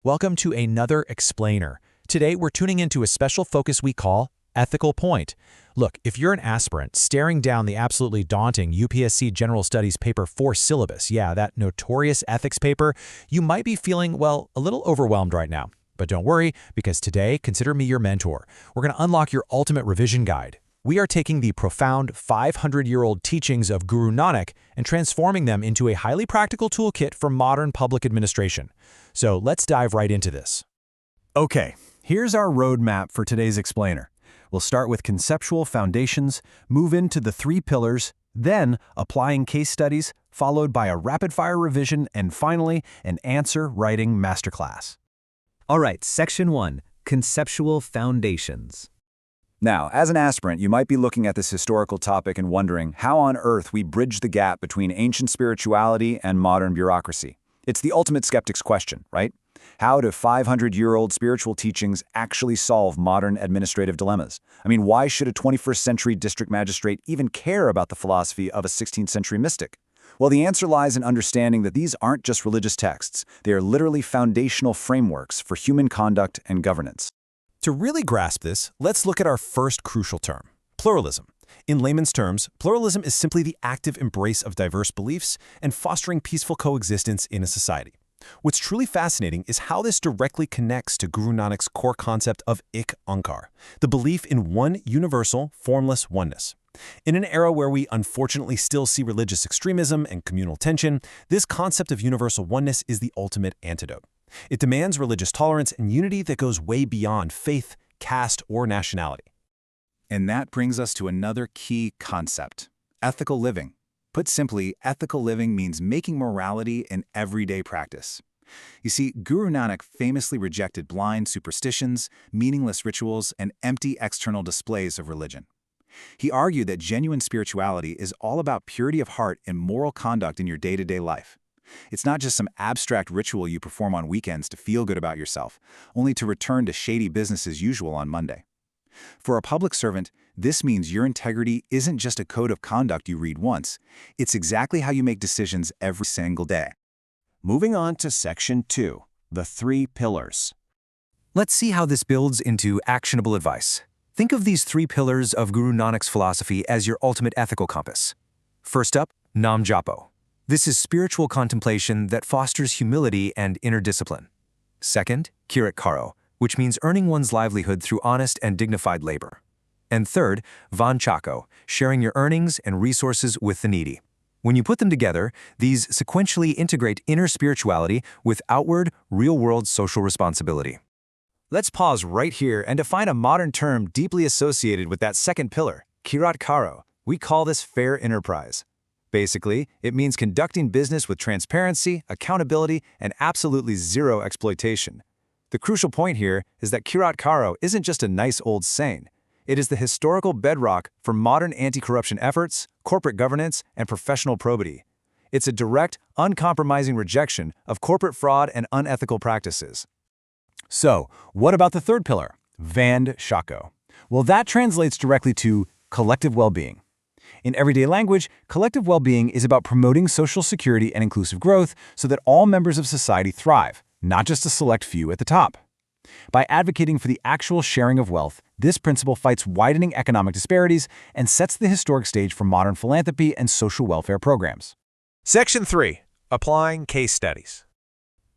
Welcome to another explainer. Today we're tuning into a special focus we call ethical point. Look, if you're an aspirant staring down the absolutely daunting UPSC General Studies Paper 4 syllabus, yeah, that notorious ethics paper, you might be feeling, well, a little overwhelmed right now. But don't worry, because today, consider me your mentor. We're going to unlock your ultimate revision guide. We are taking the profound 500-year-old teachings of Guru Nanak and transforming them into a highly practical toolkit for modern public administration. So let's dive right into this. Okay, here's our roadmap for today's explainer. We'll start with conceptual foundations, move into the three pillars, then applying case studies, followed by a rapid-fire revision, and finally, an answer writing masterclass. All right, Section 1, Conceptual Foundations. Now, as an aspirant, you might be looking at this historical topic and wondering how on earth we bridge the gap between ancient spirituality and modern bureaucracy. It's the ultimate skeptic's question, right? How do 500-year-old spiritual teachings actually solve modern administrative dilemmas? I mean, why should a 21st century district magistrate even care about the philosophy of a 16th century mystic? Well, the answer lies in understanding that these aren't just religious texts. They are literally foundational frameworks for human conduct and governance. To really grasp this, let's look at our first crucial term, pluralism. In layman's terms, pluralism is simply the active embrace of diverse beliefs and fostering peaceful coexistence in a society. What's truly fascinating is how this directly connects to Guru Nanak's core concept of ik onkar, the belief in one universal, formless oneness. In an era where we unfortunately still see religious extremism and communal tension, this concept of universal oneness is the ultimate antidote. It demands religious tolerance and unity that goes way beyond faith, caste, or nationality. And that brings us to another key concept, ethical living. Put simply, ethical living means making morality an everyday practice. You see, Guru Nanak famously rejected blind superstitions, meaningless rituals, and empty external displays of religion. He argued that genuine spirituality is all about purity of heart and moral conduct in your day-to-day life. It's not just some abstract ritual you perform on weekends to feel good about yourself, only to return to shady business as usual on Monday. For a public servant, this means your integrity isn't just a code of conduct you read once. It's exactly how you make decisions every single day. Moving on to Section 2, the three pillars. Let's see how this builds into actionable advice. Think of these three pillars of Guru Nanak's philosophy as your ultimate ethical compass. First up, Nam Japo. This is spiritual contemplation that fosters humility and inner discipline. Second, Kirat Karo, which means earning one's livelihood through honest and dignified labor. And third, Vanchako, sharing your earnings and resources with the needy. When you put them together, these sequentially integrate inner spirituality with outward, real-world social responsibility. Let's pause right here and define a modern term deeply associated with that second pillar, Kirat Karo. We call this fair enterprise. Basically, it means conducting business with transparency, accountability, and absolutely zero exploitation. The crucial point here is that Kirat Karo isn't just a nice old saying. It is the historical bedrock for modern anti-corruption efforts, corporate governance, and professional probity. It's a direct, uncompromising rejection of corporate fraud and unethical practices. So, what about the third pillar, Vanchako? Well, that translates directly to collective well-being. In everyday language, collective well-being is about promoting social security and inclusive growth so that all members of society thrive, not just a select few at the top. By advocating for the actual sharing of wealth, this principle fights widening economic disparities and sets the historic stage for modern philanthropy and social welfare programs. Section 3, applying case studies.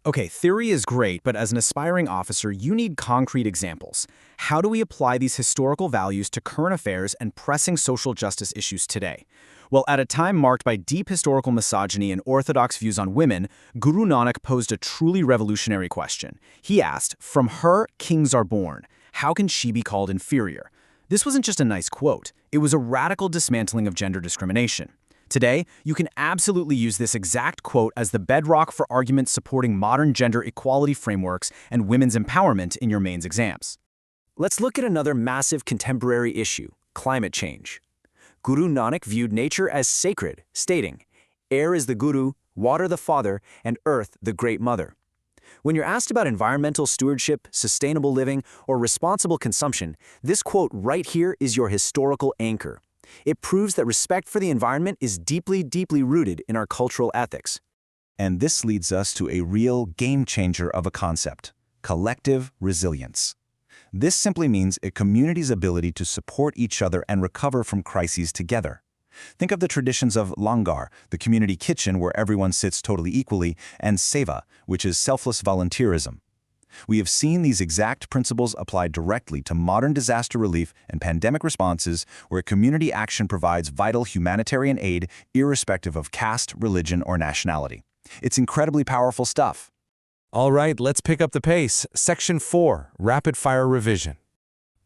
Okay, theory is great, but as an aspiring officer, you need concrete examples. How do we apply these historical values to current affairs and pressing social justice issues today? Well, at a time marked by deep historical misogyny and orthodox views on women, Guru Nanak posed a truly revolutionary question. He asked, "From her, kings are born. How can she be called inferior?" This wasn't just a nice quote. It was a radical dismantling of gender discrimination. Today, you can absolutely use this exact quote as the bedrock for arguments supporting modern gender equality frameworks and women's empowerment in your mains exams. Let's look at another massive contemporary issue, climate change. Guru Nanak viewed nature as sacred, stating, "Air is the Guru, water the Father, and earth the Great Mother." When you're asked about environmental stewardship, sustainable living, or responsible consumption, this quote right here is your historical anchor. It proves that respect for the environment is deeply, deeply rooted in our cultural ethics. And this leads us to a real game changer of a concept: collective resilience. This simply means a community's ability to support each other and recover from crises together. Think of the traditions of Langar, the community kitchen where everyone sits totally equally, and Seva, which is selfless volunteerism. We have seen these exact principles applied directly to modern disaster relief and pandemic responses, where community action provides vital humanitarian aid irrespective of caste, religion, or nationality. It's incredibly powerful stuff. All right, let's pick up the pace. Section 4, Rapid Fire Revision.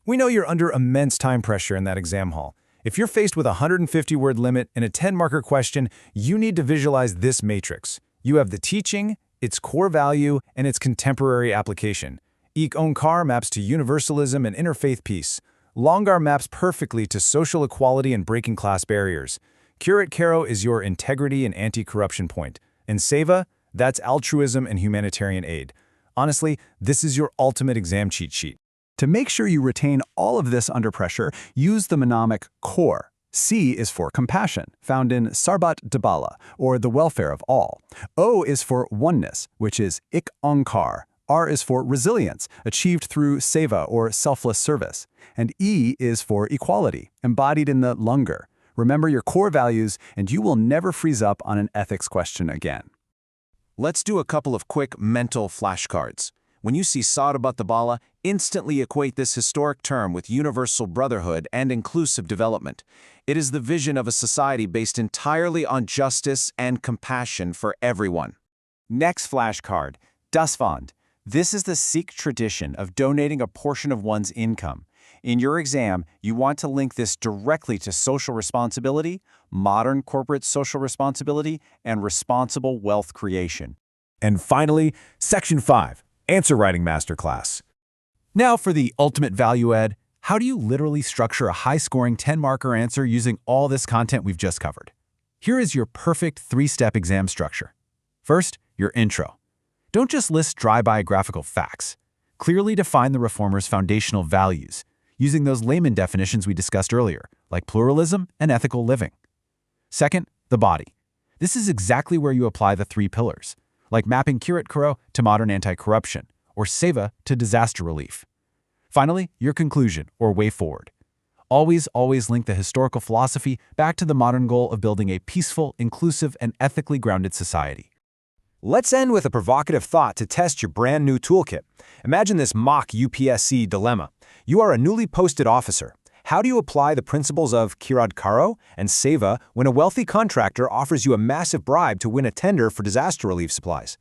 We know you're under immense time pressure in that exam hall. If you're faced with a 150-word limit and a 10-marker question, you need to visualize this matrix. You have the teaching, its core value, and its contemporary application. Ik Onkar maps to universalism and interfaith peace. Langar maps perfectly to social equality and breaking class barriers. Curate Karo is your integrity and anti-corruption point. And Seva, that's altruism and humanitarian aid. Honestly, this is your ultimate exam cheat sheet. To make sure you retain all of this under pressure, use the mnemonic CORE. C is for compassion, found in Sarbat Dabala, or the welfare of all. O is for oneness, which is Ik Onkar. R is for resilience, achieved through Seva, or selfless service. And E is for equality, embodied in the Langar. Remember your core values, and you will never freeze up on an ethics question again. Let's do a couple of quick mental flashcards. When you see Sarbat Dabala, instantly equate this historic term with universal brotherhood and inclusive development. It is the vision of a society based entirely on justice and compassion for everyone. Next flashcard, Dasvand. This is the Sikh tradition of donating a portion of one's income. In your exam, you want to link this directly to social responsibility, modern corporate social responsibility, and responsible wealth creation. And finally, Section 5, Answer Writing Masterclass. Now for the ultimate value add, how do you literally structure a high-scoring 10-marker answer using all this content we've just covered? Here is your perfect 3-step exam structure. First, your intro. Don't just list dry biographical facts. Clearly define the reformers' foundational values, using those layman definitions we discussed earlier, like pluralism and ethical living. Second, the body. This is exactly where you apply the 3 pillars, like mapping Curate Karo to modern anti-corruption, or Seva to disaster relief. Finally, your conclusion, or way forward. Always link the historical philosophy back to the modern goal of building a peaceful, inclusive, and ethically grounded society. Let's end with a provocative thought to test your brand new toolkit. Imagine this mock UPSC dilemma. You are a newly posted officer. How do you apply the principles of Curate Karo and Seva when a wealthy contractor offers you a massive bribe to win a tender for disaster relief supplies?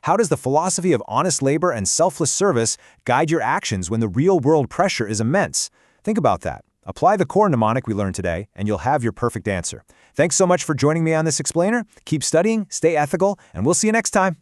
How does the philosophy of honest labor and selfless service guide your actions when the real-world pressure is immense? Think about that. Apply the core mnemonic we learned today, and you'll have your perfect answer. Thanks so much for joining me on this explainer. Keep studying, stay ethical, and we'll see you next time.